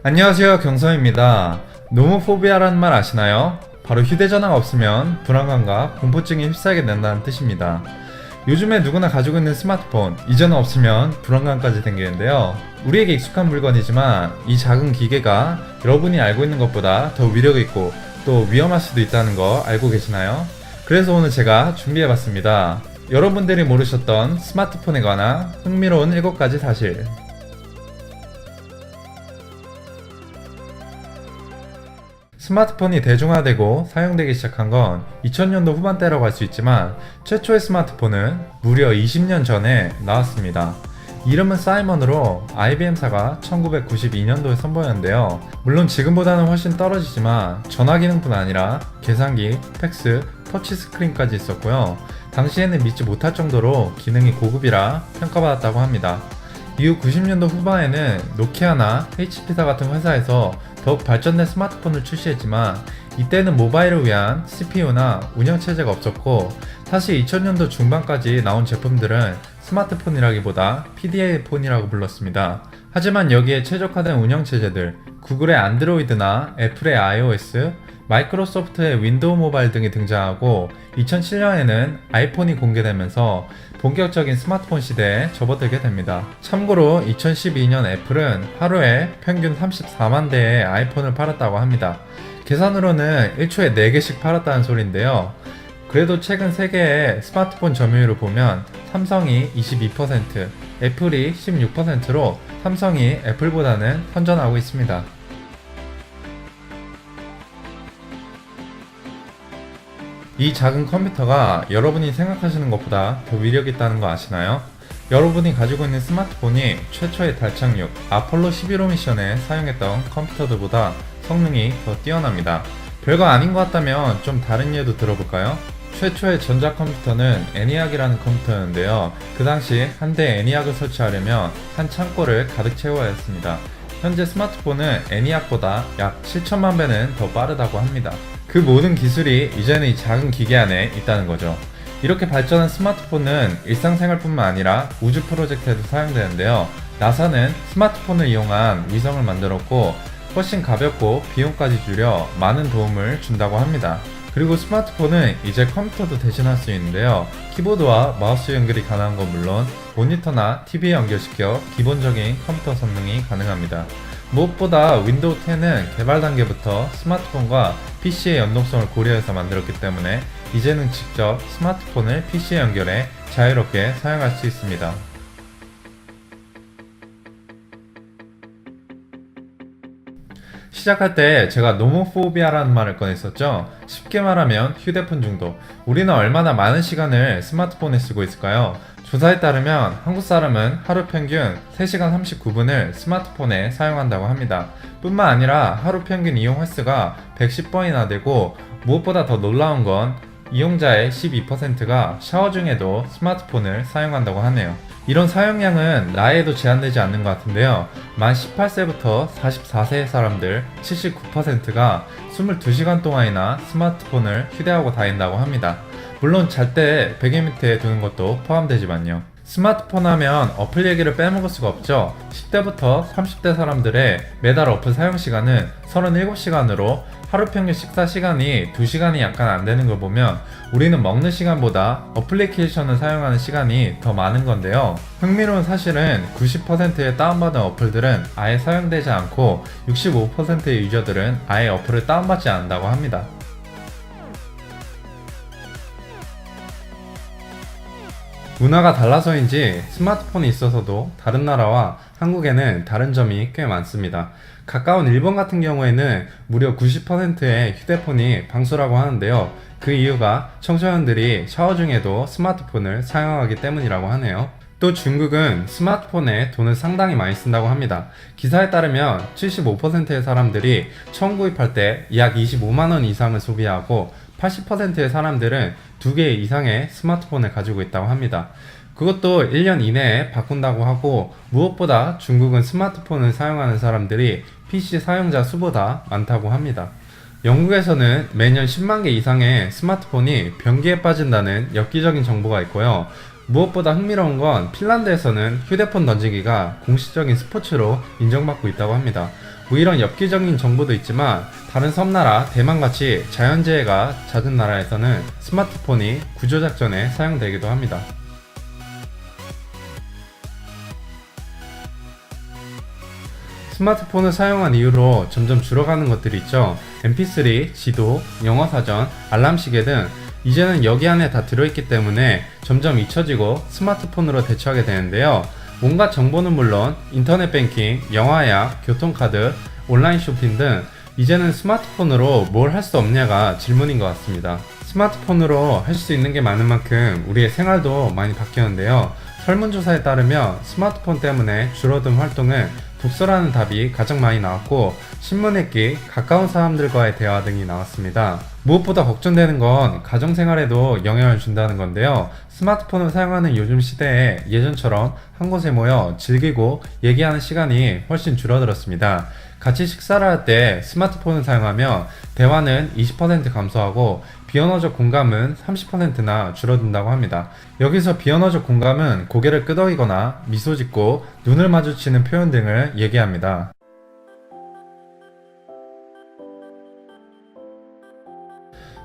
안녕하세요, 경서입니다. 노모포비아라는 말 아시나요? 바로 휴대전화가 없으면 불안감과 공포증에 휩싸이게 된다는 뜻입니다. 요즘에 누구나 가지고 있는 스마트폰, 이제는 없으면 불안감까지 생기는데요. 우리에게 익숙한 물건이지만 이 작은 기계가 여러분이 알고 있는 것보다 더 위력이 있고 또 위험할 수도 있다는 거 알고 계시나요? 그래서 오늘 제가 준비해봤습니다. 여러분들이 모르셨던 스마트폰에 관한 흥미로운 7가지 사실. 스마트폰이 대중화되고 사용되기 시작한 건 2000년도 후반대라고 할 수 있지만 최초의 스마트폰은 무려 20년 전에 나왔습니다. 이름은 사이먼으로 IBM사가 1992년도에 선보였는데요. 물론 지금보다는 훨씬 떨어지지만 전화 기능뿐 아니라 계산기, 팩스, 터치스크린까지 있었고요. 당시에는 믿지 못할 정도로 기능이 고급이라 평가받았다고 합니다. 이후 90년도 후반에는 노키아나 HP사 같은 회사에서 더욱 발전된 스마트폰을 출시했지만 이때는 모바일을 위한 CPU나 운영체제가 없었고 사실 2000년도 중반까지 나온 제품들은 스마트폰이라기보다 PDA 폰이라고 불렀습니다. 하지만 여기에 최적화된 운영체제들, 구글의 안드로이드나 애플의 iOS, 마이크로소프트의 윈도우 모바일 등이 등장하고 2007년에는 아이폰이 공개되면서 본격적인 스마트폰 시대에 접어들게 됩니다. 참고로 2012년 애플은 하루에 평균 34만 대의 아이폰을 팔았다고 합니다. 계산으로는 1초에 4개씩 팔았다는 소리인데요. 그래도 최근 세계의 스마트폰 점유율을 보면 삼성이 22%, 애플이 16%로 삼성이 애플보다는 선전하고 있습니다. 이 작은 컴퓨터가 여러분이 생각하시는 것보다 더 위력이 있다는 거 아시나요? 여러분이 가지고 있는 스마트폰이 최초의 달 착륙 아폴로 11호 미션에 사용했던 컴퓨터들보다 성능이 더 뛰어납니다. 별거 아닌 것 같다면 좀 다른 예도 들어볼까요? 최초의 전자컴퓨터는 애니악이라는 컴퓨터였는데요. 그 당시 한 대 애니악을 설치하려면 한 창고를 가득 채워야 했습니다. 현재 스마트폰은 애니악보다 약 7천만 배는 더 빠르다고 합니다. 그 모든 기술이 이제는 이 작은 기계 안에 있다는 거죠. 이렇게 발전한 스마트폰은 일상생활뿐만 아니라 우주 프로젝트에도 사용되는데요. 나사는 스마트폰을 이용한 위성을 만들었고 훨씬 가볍고 비용까지 줄여 많은 도움을 준다고 합니다. 그리고 스마트폰은 이제 컴퓨터도 대신할 수 있는데요. 키보드와 마우스 연결이 가능한 건 물론 모니터나 TV에 연결시켜 기본적인 컴퓨터 성능이 가능합니다. 무엇보다 윈도우 10은 개발 단계부터 스마트폰과 PC의 연동성을 고려해서 만들었기 때문에 이제는 직접 스마트폰을 PC에 연결해 자유롭게 사용할 수 있습니다. 시작할 때 제가 노모포비아라는 말을 꺼냈었죠. 쉽게 말하면 휴대폰 중독. 우리는 얼마나 많은 시간을 스마트폰에 쓰고 있을까요? 조사에 따르면 한국 사람은 하루 평균 3시간 39분을 스마트폰에 사용한다고 합니다. 뿐만 아니라 하루 평균 이용 횟수가 110번이나 되고 무엇보다 더 놀라운 건 이용자의 12%가 샤워 중에도 스마트폰을 사용한다고 하네요. 이런 사용량은 나이에도 제한되지 않는 것 같은데요. 만 18세부터 44세의 사람들 79%가 22시간 동안이나 스마트폰을 휴대하고 다닌다고 합니다. 물론 잘 때 베개 밑에 두는 것도 포함되지만요. 스마트폰 하면 어플 얘기를 빼먹을 수가 없죠. 10대부터 30대 사람들의 매달 어플 사용 시간은 37시간으로 하루 평균 식사 시간이 2시간이 약간 안 되는 걸 보면 우리는 먹는 시간보다 어플리케이션을 사용하는 시간이 더 많은 건데요. 흥미로운 사실은 90%의 다운받은 어플들은 아예 사용되지 않고 65%의 유저들은 아예 어플을 다운받지 않는다고 합니다. 문화가 달라서인지 스마트폰이 있어서도 다른 나라와 한국에는 다른 점이 꽤 많습니다. 가까운 일본 같은 경우에는 무려 90%의 휴대폰이 방수라고 하는데요. 그 이유가 청소년들이 샤워 중에도 스마트폰을 사용하기 때문이라고 하네요. 또 중국은 스마트폰에 돈을 상당히 많이 쓴다고 합니다. 기사에 따르면 75%의 사람들이 처음 구입할 때 약 25만원 이상을 소비하고 80%의 사람들은 2개 이상의 스마트폰을 가지고 있다고 합니다. 그것도 1년 이내에 바꾼다고 하고 무엇보다 중국은 스마트폰을 사용하는 사람들이 PC 사용자 수보다 많다고 합니다. 영국에서는 매년 10만 개 이상의 스마트폰이 변기에 빠진다는 엽기적인 정보가 있고요. 무엇보다 흥미로운 건 핀란드에서는 휴대폰 던지기가 공식적인 스포츠로 인정받고 있다고 합니다. 이런 엽기적인 정보도 있지만 다른 섬나라 대만같이 자연재해가 잦은 나라에서는 스마트폰이 구조작전에 사용되기도 합니다. 스마트폰을 사용한 이후로 점점 줄어가는 것들이 있죠. mp3, 지도, 영어사전, 알람시계 등 이제는 여기 안에 다 들어있기 때문에 점점 잊혀지고 스마트폰으로 대처하게 되는데요. 온갖 정보는 물론 인터넷 뱅킹, 영화예약, 교통카드, 온라인 쇼핑 등 이제는 스마트폰으로 뭘 할 수 없냐가 질문인 것 같습니다. 스마트폰으로 할 수 있는 게 많은 만큼 우리의 생활도 많이 바뀌었는데요. 설문조사에 따르면 스마트폰 때문에 줄어든 활동은 독서라는 답이 가장 많이 나왔고, 신문 읽기, 가까운 사람들과의 대화 등이 나왔습니다. 무엇보다 걱정되는 건 가정생활에도 영향을 준다는 건데요. 스마트폰을 사용하는 요즘 시대에 예전처럼 한 곳에 모여 즐기고 얘기하는 시간이 훨씬 줄어들었습니다. 같이 식사를 할 때 스마트폰을 사용하면 대화는 20% 감소하고 비언어적 공감은 30%나 줄어든다고 합니다. 여기서 비언어적 공감은 고개를 끄덕이거나 미소 짓고 눈을 마주치는 표현 등을 얘기합니다.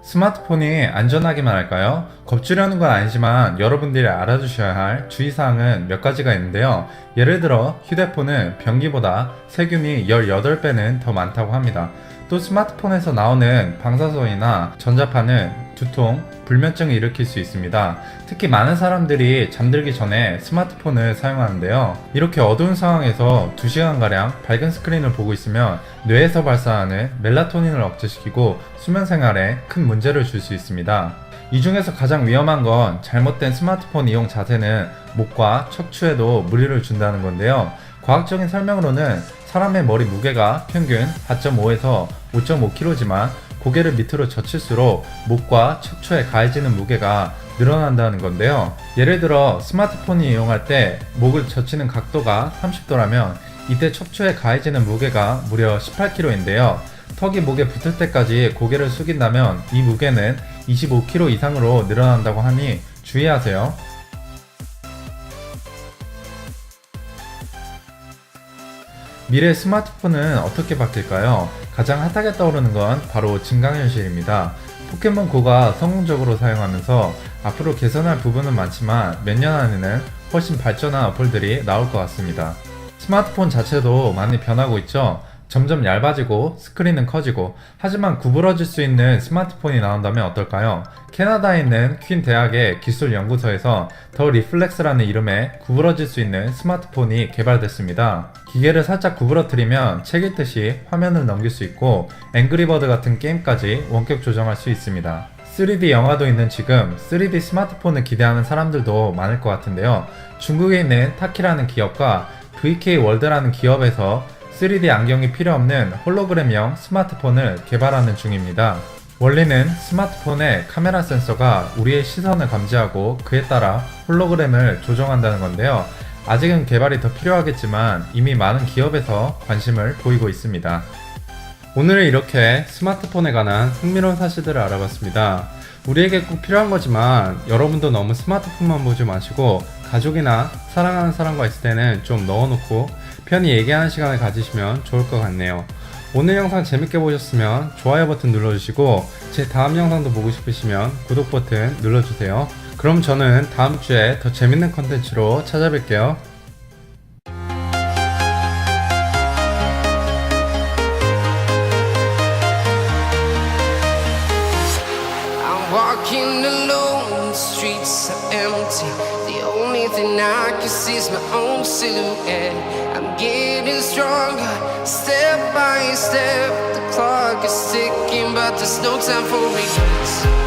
스마트폰이 안전하기만 할까요? 겁주려는 건 아니지만 여러분들이 알아두셔야 할 주의사항은 몇 가지가 있는데요. 예를 들어 휴대폰은 변기보다 세균이 18배는 더 많다고 합니다. 또 스마트폰에서 나오는 방사선이나 전자파는 두통, 불면증을 일으킬 수 있습니다. 특히 많은 사람들이 잠들기 전에 스마트폰을 사용하는데요. 이렇게 어두운 상황에서 2시간가량 밝은 스크린을 보고 있으면 뇌에서 발산하는 멜라토닌을 억제시키고 수면 생활에 큰 문제를 줄 수 있습니다. 이 중에서 가장 위험한 건 잘못된 스마트폰 이용 자세는 목과 척추에도 무리를 준다는 건데요. 과학적인 설명으로는 사람의 머리 무게가 평균 4.5에서 5.5kg지만 고개를 밑으로 젖힐수록 목과 척추에 가해지는 무게가 늘어난다는 건데요. 예를 들어 스마트폰을 이용할 때 목을 젖히는 각도가 30도라면 이때 척추에 가해지는 무게가 무려 18kg인데요. 턱이 목에 붙을 때까지 고개를 숙인다면 이 무게는 25kg 이상으로 늘어난다고 하니 주의하세요. 미래 스마트폰은 어떻게 바뀔까요? 가장 핫하게 떠오르는 건 바로 증강현실입니다. 포켓몬고가 성공적으로 사용하면서 앞으로 개선할 부분은 많지만 몇 년 안에는 훨씬 발전한 어플들이 나올 것 같습니다. 스마트폰 자체도 많이 변하고 있죠. 점점 얇아지고 스크린은 커지고, 하지만 구부러질 수 있는 스마트폰이 나온다면 어떨까요? 캐나다에 있는 퀸 대학의 기술연구소에서 더 리플렉스라는 이름의 구부러질 수 있는 스마트폰이 개발됐습니다. 기계를 살짝 구부러뜨리면 책 읽듯이 화면을 넘길 수 있고 앵그리버드 같은 게임까지 원격 조정할 수 있습니다. 3D 영화도 있는 지금 3D 스마트폰을 기대하는 사람들도 많을 것 같은데요. 중국에 있는 타키라는 기업과 VK월드라는 기업에서 3D 안경이 필요 없는 홀로그램형 스마트폰을 개발하는 중입니다. 원리는 스마트폰의 카메라 센서가 우리의 시선을 감지하고 그에 따라 홀로그램을 조정한다는 건데요. 아직은 개발이 더 필요하겠지만 이미 많은 기업에서 관심을 보이고 있습니다. 오늘은 이렇게 스마트폰에 관한 흥미로운 사실들을 알아봤습니다. 우리에게 꼭 필요한 거지만 여러분도 너무 스마트폰만 보지 마시고 가족이나 사랑하는 사람과 있을 때는 좀 넣어놓고 편히 얘기하는 시간을 가지시면 좋을 것 같네요. 오늘 영상 재밌게 보셨으면 좋아요 버튼 눌러주시고 제 다음 영상도 보고 싶으시면 구독 버튼 눌러주세요. 그럼 저는 다음 주에 더 재밌는 컨텐츠로 찾아뵐게요. Walking alone, the streets are empty. The only thing I can see is my own silhouette. I'm getting stronger, step by step. The clock is ticking, but there's no time for regrets.